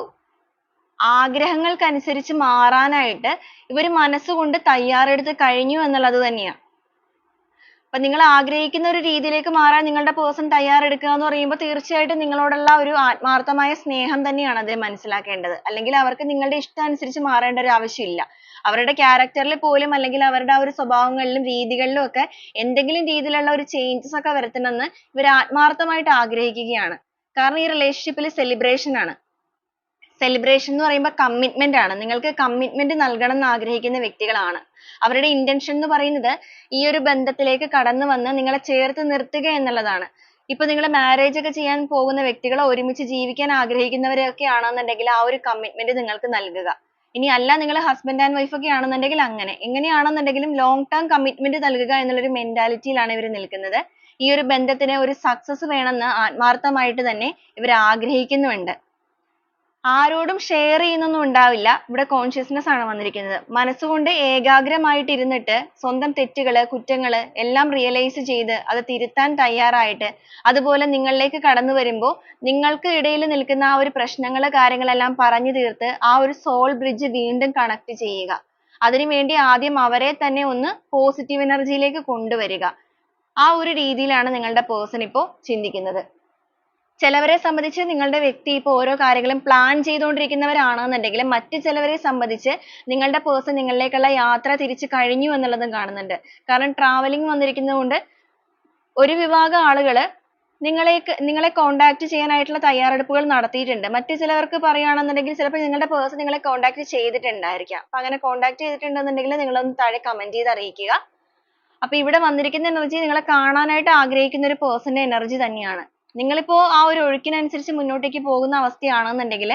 ആഗ്രഹങ്ങൾക്കനുസരിച്ച് മാറാനായിട്ട് ഇവർ മനസ്സുകൊണ്ട് തയ്യാറെടുത്ത് കഴിഞ്ഞു എന്നുള്ളത് തന്നെയാണ്. അപ്പൊ നിങ്ങൾ ആഗ്രഹിക്കുന്ന ഒരു രീതിയിലേക്ക് മാറാൻ നിങ്ങളുടെ പേഴ്സൺ തയ്യാറെടുക്കുക എന്ന് പറയുമ്പോൾ തീർച്ചയായിട്ടും നിങ്ങളോടുള്ള ഒരു ആത്മാർത്ഥമായ സ്നേഹം തന്നെയാണ് അത് മനസ്സിലാക്കേണ്ടത്. അല്ലെങ്കിൽ അവർക്ക് നിങ്ങളുടെ ഇഷ്ടാനുസരിച്ച് മാറേണ്ട ഒരു ആവശ്യമില്ല. അവരുടെ ക്യാരക്ടറിൽ പോലും അല്ലെങ്കിൽ അവരുടെ ആ ഒരു സ്വഭാവങ്ങളിലും രീതികളിലും ഒക്കെ എന്തെങ്കിലും രീതിയിലുള്ള ഒരു ചേഞ്ചസ് ഒക്കെ വരുത്തണമെന്ന് ഇവർ ആത്മാർത്ഥമായിട്ട് ആഗ്രഹിക്കുകയാണ്. കാരണം ഈ റിലേഷൻഷിപ്പിൽ സെലിബ്രേഷൻ ആണ്. സെലിബ്രേഷൻ എന്ന് പറയുമ്പോൾ കമ്മിറ്റ്മെന്റ് ആണ്. നിങ്ങൾക്ക് കമ്മിറ്റ്മെന്റ് നൽകണം എന്ന് ആഗ്രഹിക്കുന്ന വ്യക്തികളാണ്. അവരുടെ ഇന്റൻഷൻ എന്ന് പറയുന്നത് ഈ ഒരു ബന്ധത്തിലേക്ക് കടന്നു വന്ന് നിങ്ങളെ ചേർത്ത് നിർത്തുക എന്നുള്ളതാണ്. ഇപ്പൊ നിങ്ങൾ മാരേജ് ഒക്കെ ചെയ്യാൻ പോകുന്ന വ്യക്തികളോ ഒരുമിച്ച് ജീവിക്കാൻ ആഗ്രഹിക്കുന്നവരൊക്കെ ആണെന്നുണ്ടെങ്കിൽ ആ ഒരു കമ്മിറ്റ്മെന്റ് നിങ്ങൾക്ക് നൽകുക. ഇനി അല്ല നിങ്ങൾ ഹസ്ബൻഡ് ആൻഡ് വൈഫ് ഒക്കെ ആണെന്നുണ്ടെങ്കിൽ അങ്ങനെ എങ്ങനെയാണെന്നുണ്ടെങ്കിലും ലോങ് ടേം കമ്മിറ്റ്മെന്റ് നൽകുക എന്നുള്ളൊരു മെന്റാലിറ്റിയിലാണ് ഇവർ നിൽക്കുന്നത്. ഈ ഒരു ബന്ധത്തിന് ഒരു സക്സസ് വേണമെന്ന് ആത്മാർത്ഥമായിട്ട് തന്നെ ഇവർ ആഗ്രഹിക്കുന്നുണ്ട്. ആരോടും ഷെയർ ചെയ്യുന്നൊന്നും ഉണ്ടാവില്ല. ഇവിടെ കോൺഷ്യസ്നെസ് ആണ് വന്നിരിക്കുന്നത്. മനസ്സുകൊണ്ട് ഏകാഗ്രമായിട്ട് ഇരുന്നിട്ട് സ്വന്തം തെറ്റുകള് കുറ്റങ്ങള് എല്ലാം റിയലൈസ് ചെയ്ത് അത് തിരുത്താൻ തയ്യാറായിട്ട് അതുപോലെ നിങ്ങളിലേക്ക് കടന്നു വരുമ്പോൾ നിങ്ങൾക്ക് ഇടയിൽ നിൽക്കുന്ന ആ ഒരു പ്രശ്നങ്ങള് കാര്യങ്ങളെല്ലാം പറഞ്ഞു തീർത്ത് ആ ഒരു സോൾ ബ്രിഡ്ജ് വീണ്ടും കണക്ട് ചെയ്യുക. അതിനുവേണ്ടി ആദ്യം അവരെ തന്നെ ഒന്ന് പോസിറ്റീവ് എനർജിയിലേക്ക് കൊണ്ടുവരിക. ആ ഒരു രീതിയിലാണ് നിങ്ങളുടെ പേഴ്സൺ ഇപ്പോൾ ചിന്തിക്കുന്നത്. ചിലവരെ സംബന്ധിച്ച് നിങ്ങളുടെ വ്യക്തി ഇപ്പോൾ ഓരോ കാര്യങ്ങളും പ്ലാൻ ചെയ്തുകൊണ്ടിരിക്കുന്നവരാണെന്നുണ്ടെങ്കിൽ മറ്റു ചിലവരെ സംബന്ധിച്ച് നിങ്ങളുടെ പേഴ്സൺ നിങ്ങളിലേക്കുള്ള യാത്ര തിരിച്ചു കഴിഞ്ഞു എന്നുള്ളതും കാണുന്നുണ്ട്. കാരണം ട്രാവലിംഗ് വന്നിരിക്കുന്നത് കൊണ്ട് ഒരു വിഭാഗം ആളുകൾ നിങ്ങളെ കോണ്ടാക്ട് ചെയ്യാനായിട്ടുള്ള തയ്യാറെടുപ്പുകൾ നടത്തിയിട്ടുണ്ട്. മറ്റു ചിലവർക്ക് പറയുകയാണെന്നുണ്ടെങ്കിൽ ചിലപ്പോൾ നിങ്ങളുടെ പേഴ്സൺ നിങ്ങളെ കോണ്ടാക്ട് ചെയ്തിട്ടുണ്ടായിരിക്കാം. അപ്പൊ അങ്ങനെ കോണ്ടാക്ട് ചെയ്തിട്ടുണ്ടെന്നുണ്ടെങ്കിൽ നിങ്ങളൊന്ന് താഴെ കമന്റ് ചെയ്ത് അറിയിക്കുക. അപ്പൊ ഇവിടെ വന്നിരിക്കുന്ന എനർജി നിങ്ങളെ കാണാനായിട്ട് ആഗ്രഹിക്കുന്ന ഒരു പേഴ്സന്റെ എനർജി തന്നെയാണ്. നിങ്ങളിപ്പോ ആ ഒരു ഒഴുക്കിനനുസരിച്ച് മുന്നോട്ടേക്ക് പോകുന്ന അവസ്ഥയാണെന്നുണ്ടെങ്കിൽ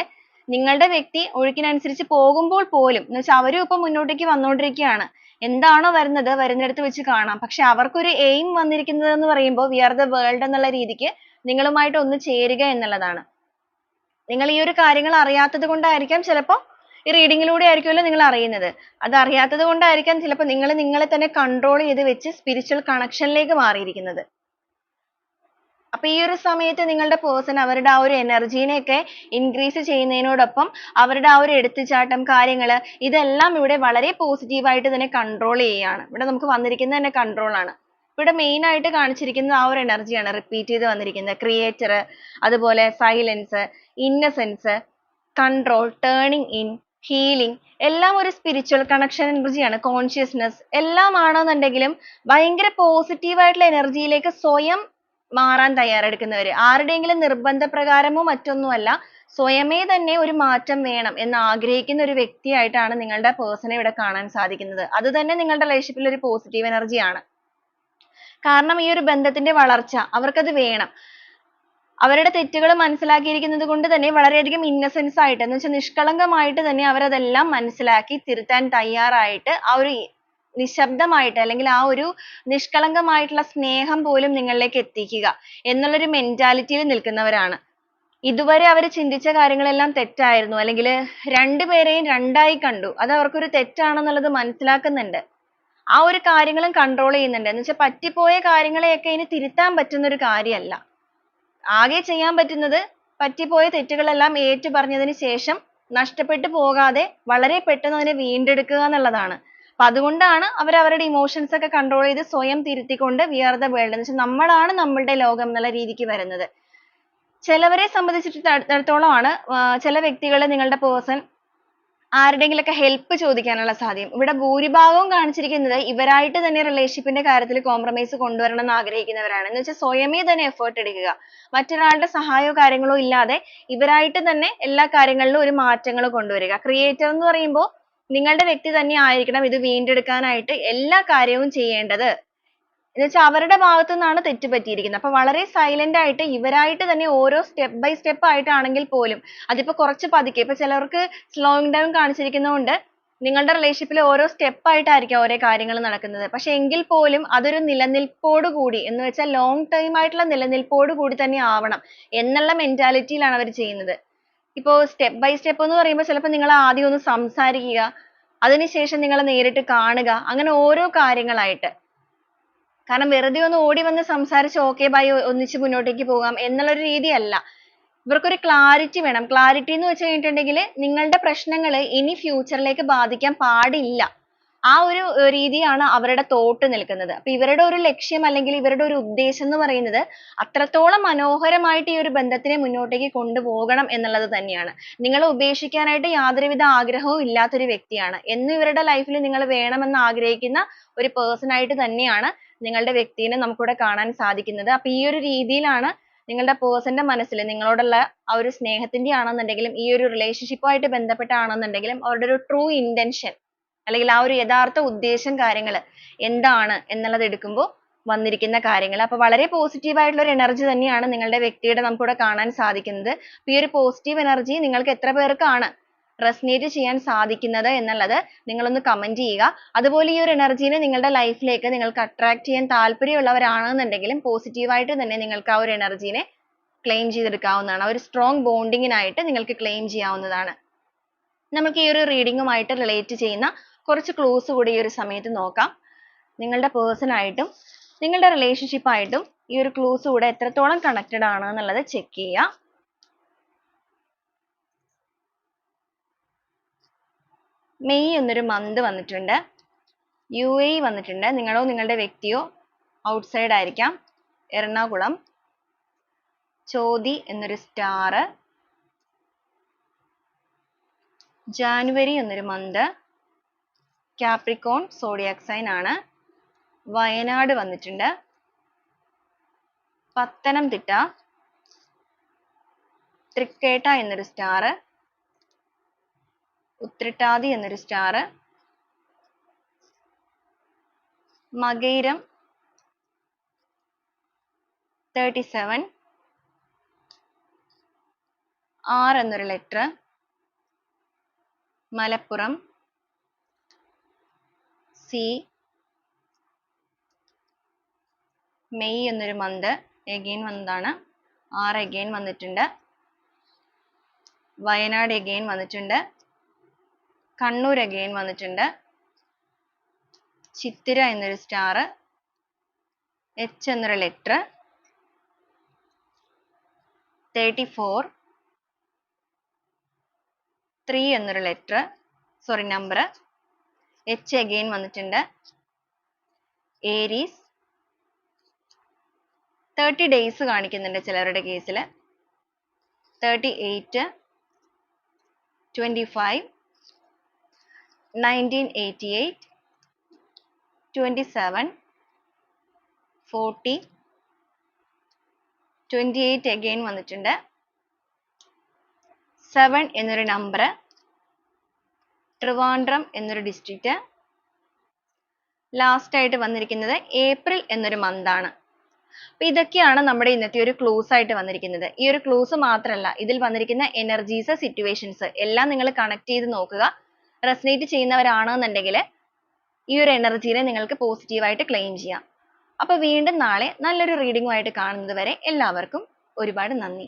നിങ്ങളുടെ വ്യക്തി ഒഴുക്കിനനുസരിച്ച് പോകുമ്പോൾ പോലും എന്ന് വെച്ചാൽ അവരും ഇപ്പൊ മുന്നോട്ടേക്ക് വന്നുകൊണ്ടിരിക്കുകയാണ്. എന്താണോ വരുന്നത് വരുന്നിടത്ത് വെച്ച് കാണാം. പക്ഷെ അവർക്കൊരു എയിം വന്നിരിക്കുന്നത് എന്ന് പറയുമ്പോൾ വി ആർ ദ വേൾഡ് എന്നുള്ള രീതിക്ക് നിങ്ങളുമായിട്ട് ഒന്ന് ചേരുക എന്നുള്ളതാണ്. നിങ്ങൾ ഈ ഒരു കാര്യങ്ങൾ അറിയാത്തത് കൊണ്ടായിരിക്കാം ചിലപ്പോൾ ഈ റീഡിങ്ങിലൂടെ ആയിരിക്കുമല്ലോ നിങ്ങൾ അറിയുന്നത്. അത് അറിയാത്തത് കൊണ്ടായിരിക്കാം ചിലപ്പോൾ നിങ്ങൾ നിങ്ങളെ തന്നെ കൺട്രോൾ ചെയ്ത് വെച്ച് സ്പിരിച്വൽ കണക്ഷനിലേക്ക് മാറിയിരിക്കുന്നത്. അപ്പൊ ഈ ഒരു സമയത്ത് നിങ്ങളുടെ പേഴ്സൺ അവരുടെ ആ ഒരു എനർജീനെയൊക്കെ ഇൻക്രീസ് ചെയ്യുന്നതിനോടൊപ്പം അവരുടെ ആ ഒരു എടുത്തുചാട്ടം കാര്യങ്ങൾ ഇതെല്ലാം ഇവിടെ വളരെ പോസിറ്റീവായിട്ട് തന്നെ കൺട്രോൾ ചെയ്യുകയാണ്. ഇവിടെ നമുക്ക് വന്നിരിക്കുന്നത് തന്നെ കൺട്രോൾ ആണ്. ഇവിടെ മെയിൻ ആയിട്ട് കാണിച്ചിരിക്കുന്നത് ആ ഒരു എനർജിയാണ് റിപ്പീറ്റ് ചെയ്ത് വന്നിരിക്കുന്നത്. ക്രിയേറ്റർ, അതുപോലെ silence, innocence, control, turning in, healing എല്ലാം ഒരു സ്പിരിച്വൽ കണക്ഷൻ എനർജിയാണ്. കോൺഷ്യസ്നെസ് എല്ലാം ആണെന്നുണ്ടെങ്കിലും ഭയങ്കര പോസിറ്റീവ് ആയിട്ടുള്ള എനർജിയിലേക്ക് സ്വയം മാറാൻ തയ്യാറെടുക്കുന്നവര്. ആരുടെയെങ്കിലും നിർബന്ധപ്രകാരമോ മറ്റൊന്നുമല്ല, സ്വയമേ തന്നെ ഒരു മാറ്റം വേണം എന്ന് ആഗ്രഹിക്കുന്ന ഒരു വ്യക്തിയായിട്ടാണ് നിങ്ങളുടെ പേഴ്സണെ ഇവിടെ കാണാൻ സാധിക്കുന്നത്. അത് തന്നെ നിങ്ങളുടെ റിലേഷൻഷിപ്പിൽ ഒരു പോസിറ്റീവ് എനർജിയാണ്. കാരണം ഈ ഒരു ബന്ധത്തിന്റെ വളർച്ച അവർക്കത് വേണം. അവരുടെ തെറ്റുകൾ മനസ്സിലാക്കിയിരിക്കുന്നത് കൊണ്ട് തന്നെ വളരെയധികം ഇന്നസെൻസ് ആയിട്ട് എന്ന് വെച്ചാൽ നിഷ്കളങ്കമായിട്ട് തന്നെ അവരതെല്ലാം മനസ്സിലാക്കി തിരുത്താൻ തയ്യാറായിട്ട് ആ ഒരു നിശബ്ദമായിട്ട് അല്ലെങ്കിൽ ആ ഒരു നിഷ്കളങ്കമായിട്ടുള്ള സ്നേഹം പോലും നിങ്ങളിലേക്ക് എത്തിക്കുക എന്നുള്ളൊരു മെന്റാലിറ്റിയിൽ നിൽക്കുന്നവരാണ്. ഇതുവരെ അവർ ചിന്തിച്ച കാര്യങ്ങളെല്ലാം തെറ്റായിരുന്നു, അല്ലെങ്കിൽ രണ്ടുപേരെയും രണ്ടായി കണ്ടു, അത് അവർക്കൊരു തെറ്റാണെന്നുള്ളത് മനസ്സിലാക്കുന്നുണ്ട്. ആ ഒരു കാര്യങ്ങളും കൺട്രോൾ ചെയ്യുന്നുണ്ട്. എന്ന് വെച്ചാൽ പറ്റിപ്പോയ കാര്യങ്ങളെയൊക്കെ ഇനി തിരുത്താൻ പറ്റുന്ന ഒരു കാര്യമല്ല. ആകെ ചെയ്യാൻ പറ്റുന്നത് പറ്റിപ്പോയ തെറ്റുകളെല്ലാം ഏറ്റു പറഞ്ഞതിന് ശേഷം നഷ്ടപ്പെട്ടു പോകാതെ വളരെ പെട്ടെന്ന് അതിനെ വീണ്ടെടുക്കുക എന്നുള്ളതാണ്. അപ്പൊ അതുകൊണ്ടാണ് അവർ അവരുടെ ഇമോഷൻസ് ഒക്കെ കൺട്രോൾ ചെയ്ത് സ്വയം തിരുത്തിക്കൊണ്ട് വി ആർ ദ വേൾഡ് എന്ന് വെച്ചാൽ നമ്മളാണ് നമ്മളുടെ ലോകം എന്നുള്ള രീതിക്ക് വരുന്നത്. ചിലവരെ സംബന്ധിച്ചിടത്തോളമാണ് ചില വ്യക്തികൾ നിങ്ങളുടെ പേഴ്സൺ ആരുടെയെങ്കിലൊക്കെ ഹെൽപ്പ് ചോദിക്കാനുള്ള സാധ്യത. ഇവിടെ ഭൂരിഭാഗവും കാണിച്ചിരിക്കുന്നത് ഇവരായിട്ട് തന്നെ റിലേഷൻഷിപ്പിന്റെ കാര്യത്തിൽ കോംപ്രമൈസ് കൊണ്ടുവരണം എന്ന് ആഗ്രഹിക്കുന്നവരാണ്. എന്ന് വെച്ചാൽ സ്വയമേ തന്നെ എഫേർട്ട് എടുക്കുക. മറ്റൊരാളുടെ സഹായമോ കാര്യങ്ങളോ ഇല്ലാതെ ഇവരായിട്ട് തന്നെ എല്ലാ കാര്യങ്ങളിലും ഒരു മാറ്റങ്ങൾ കൊണ്ടുവരിക. ക്രിയേറ്റർ എന്ന് പറയുമ്പോൾ നിങ്ങളുടെ വ്യക്തി തന്നെ ആയിരിക്കണം ഇത് വീണ്ടെടുക്കാനായിട്ട് എല്ലാ കാര്യവും ചെയ്യേണ്ടത്. എന്നുവെച്ചാൽ അവരുടെ ഭാഗത്തു നിന്നാണ് തെറ്റ് പറ്റിയിരിക്കുന്നത്. അപ്പൊ വളരെ സൈലന്റ് ആയിട്ട് ഇവരായിട്ട് തന്നെ ഓരോ സ്റ്റെപ്പ് ബൈ സ്റ്റെപ്പ് ആയിട്ടാണെങ്കിൽ പോലും അതിപ്പോ കുറച്ച് പതുക്കെ, ഇപ്പൊ ചിലർക്ക് സ്ലോയിങ് ഡൗൺ കാണിച്ചിരിക്കുന്നതുകൊണ്ട് നിങ്ങളുടെ റിലേഷൻഷിപ്പിൽ ഓരോ സ്റ്റെപ്പ് ആയിട്ടായിരിക്കും ഓരോ കാര്യങ്ങൾ നടക്കുന്നത്. പക്ഷെ എങ്കിൽ പോലും അതൊരു നിലനിൽപ്പോട് കൂടി, എന്ന് വെച്ചാൽ ലോങ് ടൈം ആയിട്ടുള്ള നിലനിൽപ്പോട് കൂടി തന്നെ ആവണം എന്നുള്ള മെന്റാലിറ്റിയിലാണ് അവർ ചെയ്യുന്നത്. ഇപ്പോ സ്റ്റെപ്പ് ബൈ സ്റ്റെപ്പ് എന്ന് പറയുമ്പോൾ ചിലപ്പോൾ നിങ്ങൾ ആദ്യം ഒന്ന് സംസാരിക്കുക, അതിനുശേഷം നിങ്ങൾ നേരിട്ട് കാണുക, അങ്ങനെ ഓരോ കാര്യങ്ങളായിട്ട്. കാരണം വെറുതെ ഒന്ന് ഓടി വന്ന് സംസാരിച്ച് okay bye ഒന്നിച്ച് മുന്നോട്ടേക്ക് പോകാം എന്നുള്ള ഒരു രീതിയല്ല. ഇവർക്കൊരു clarity വേണം. clarity എന്ന് വെച്ച് കഴിഞ്ഞിട്ടുണ്ടെങ്കിൽ നിങ്ങളുടെ പ്രശ്നങ്ങൾ ഇനി future ലേക്ക് ബാധിക്കാൻ പാടില്ല. ആ ഒരു രീതിയാണ് അവരുടെ thought നിൽക്കുന്നത്. അപ്പൊ ഇവരുടെ ഒരു ലക്ഷ്യം അല്ലെങ്കിൽ ഇവരുടെ ഒരു ഉദ്ദേശം എന്ന് പറയുന്നത് അത്രത്തോളം മനോഹരമായിട്ട് ഈ ഒരു ബന്ധത്തിനെ മുന്നോട്ടേക്ക് കൊണ്ടുപോകണം എന്നുള്ളത് തന്നെയാണ്. നിങ്ങളെ ഉപേക്ഷിക്കാനായിട്ട് യാതൊരുവിധ ആഗ്രഹവും ഇല്ലാത്ത ഒരു വ്യക്തിയാണ്. എന്നും ഇവരുടെ ലൈഫിൽ നിങ്ങൾ വേണമെന്ന് ആഗ്രഹിക്കുന്ന ഒരു person ആയിട്ട് തന്നെയാണ് നിങ്ങളുടെ വ്യക്തിനെ നമുക്കിവിടെ കാണാൻ സാധിക്കുന്നത്. അപ്പൊ ഈ ഒരു രീതിയിലാണ് നിങ്ങളുടെ person ന്റെ മനസ്സിൽ നിങ്ങളോടുള്ള ആ ഒരു സ്നേഹത്തിന്റെ ആണെന്നുണ്ടെങ്കിലും ഈ ഒരു relationship ആയിട്ട് ബന്ധപ്പെട്ടാണെന്നുണ്ടെങ്കിലും അവരുടെ ഒരു true intention അല്ലെങ്കിൽ ആ ഒരു യഥാർത്ഥ ഉദ്ദേശം കാര്യങ്ങൾ എന്താണ് എന്നുള്ളത് എടുക്കുമ്പോൾ വന്നിരിക്കുന്ന കാര്യങ്ങൾ. അപ്പൊ വളരെ പോസിറ്റീവ് ആയിട്ടുള്ള ഒരു എനർജി തന്നെയാണ് നിങ്ങളുടെ വ്യക്തിയുടെ നമുക്കിവിടെ കാണാൻ സാധിക്കുന്നത്. അപ്പൊ ഈ ഒരു പോസിറ്റീവ് എനർജി നിങ്ങൾക്ക് എത്ര പേർക്കാണ് റെസനേറ്റ് ചെയ്യാൻ സാധിക്കുന്നത് എന്നുള്ളത് നിങ്ങളൊന്ന് കമന്റ് ചെയ്യുക. അതുപോലെ ഈ ഒരു എനർജീനെ നിങ്ങളുടെ ലൈഫിലേക്ക് നിങ്ങൾക്ക് അട്രാക്ട് ചെയ്യാൻ താല്പര്യമുള്ളവരാണെന്നുണ്ടെങ്കിലും പോസിറ്റീവായിട്ട് തന്നെ നിങ്ങൾക്ക് ആ ഒരു എനർജീനെ ക്ലെയിം ചെയ്തെടുക്കാവുന്നതാണ്. ആ ഒരു സ്ട്രോങ് ബോണ്ടിങ്ങിനായിട്ട് നിങ്ങൾക്ക് ക്ലെയിം ചെയ്യാവുന്നതാണ്. നമുക്ക് ഈ ഒരു റീഡിങ്ങുമായിട്ട് റിലേറ്റ് ചെയ്യുന്ന കുറച്ച് ക്ലൂസ് കൂടി ഈ ഒരു സമയത്ത് നോക്കാം. നിങ്ങളുടെ പേഴ്സൺ ആയിട്ടും നിങ്ങളുടെ റിലേഷൻഷിപ്പ് ആയിട്ടും ഈ ഒരു ക്ലൂസ് കൂടെ എത്രത്തോളം കണക്റ്റഡ് ആണ് എന്നുള്ളത് ചെക്ക് ചെയ്യുക. മെയ് എന്നൊരു മന്ത് വന്നിട്ടുണ്ട്. UAE വന്നിട്ടുണ്ട്. നിങ്ങളോ നിങ്ങളുടെ വ്യക്തിയോ ഔട്ട്സൈഡ് ആയിരിക്കാം. എറണാകുളം. ചോതി എന്നൊരു സ്റ്റാർ. ജാനുവരി എന്നൊരു മന്ത്. കാപ്രിക്കോൺ സോഡിയാക് സൈൻ ആണ്. വയനാട് വന്നിട്ടുണ്ട്. പത്തനംതിട്ട. തൃക്കേട്ട എന്നൊരു സ്റ്റാർ. ഉത്രട്ടാതി എന്നൊരു സ്റ്റാർ. മകയിരം 37. R എന്നൊരു ലെറ്റർ. മലപ്പുറം. C. മെയ് എന്നൊരു മന്ത് എഗെയിൻ വന്നതാണ്. R എഗെയിൻ വന്നിട്ടുണ്ട്. വയനാട് എഗെയിൻ വന്നിട്ടുണ്ട്. കണ്ണൂർ എഗെയിൻ വന്നിട്ടുണ്ട്. ചിത്തിര എന്നൊരു സ്റ്റാർ. H എന്നൊരു ലെറ്റർ. 34. 3 എന്നൊരു letter, sorry number. H again വന്നിട്ടുണ്ട്. ഏരീസ്. 30 ഡേയ്സ് കാണിക്കുന്നുണ്ട് ചിലരുടെ കേസിൽ. 38. 25. 1988. 27. 40. 28 എഗെയിൻ വന്നിട്ടുണ്ട്. 7 എന്നൊരു നമ്പർ. ട്രിവാൻഡ്രം എന്നൊരു ഡിസ്ട്രിക്റ്റ്. ലാസ്റ്റ് ആയിട്ട് വന്നിരിക്കുന്നത് ഏപ്രിൽ എന്നൊരു മന്ത് ആണ്. അപ്പൊ ഇതൊക്കെയാണ് നമ്മുടെ ഇന്നത്തെ ഒരു ക്ലൂസ് ആയിട്ട് വന്നിരിക്കുന്നത്. ഈ ഒരു ക്ലൂസ് മാത്രമല്ല, ഇതിൽ വന്നിരിക്കുന്ന എനർജീസ്, സിറ്റുവേഷൻസ് എല്ലാം നിങ്ങൾ കണക്ട് ചെയ്ത് നോക്കുക. റെസനേറ്റ് ചെയ്യുന്നവരാണെന്നുണ്ടെങ്കിൽ ഈ ഒരു എനർജീനെ നിങ്ങൾക്ക് പോസിറ്റീവായിട്ട് ക്ലെയിം ചെയ്യാം. അപ്പൊ വീണ്ടും നാളെ നല്ലൊരു റീഡിങ്ങുമായിട്ട് കാണുന്നത് വരെ എല്ലാവർക്കും ഒരുപാട് നന്ദി.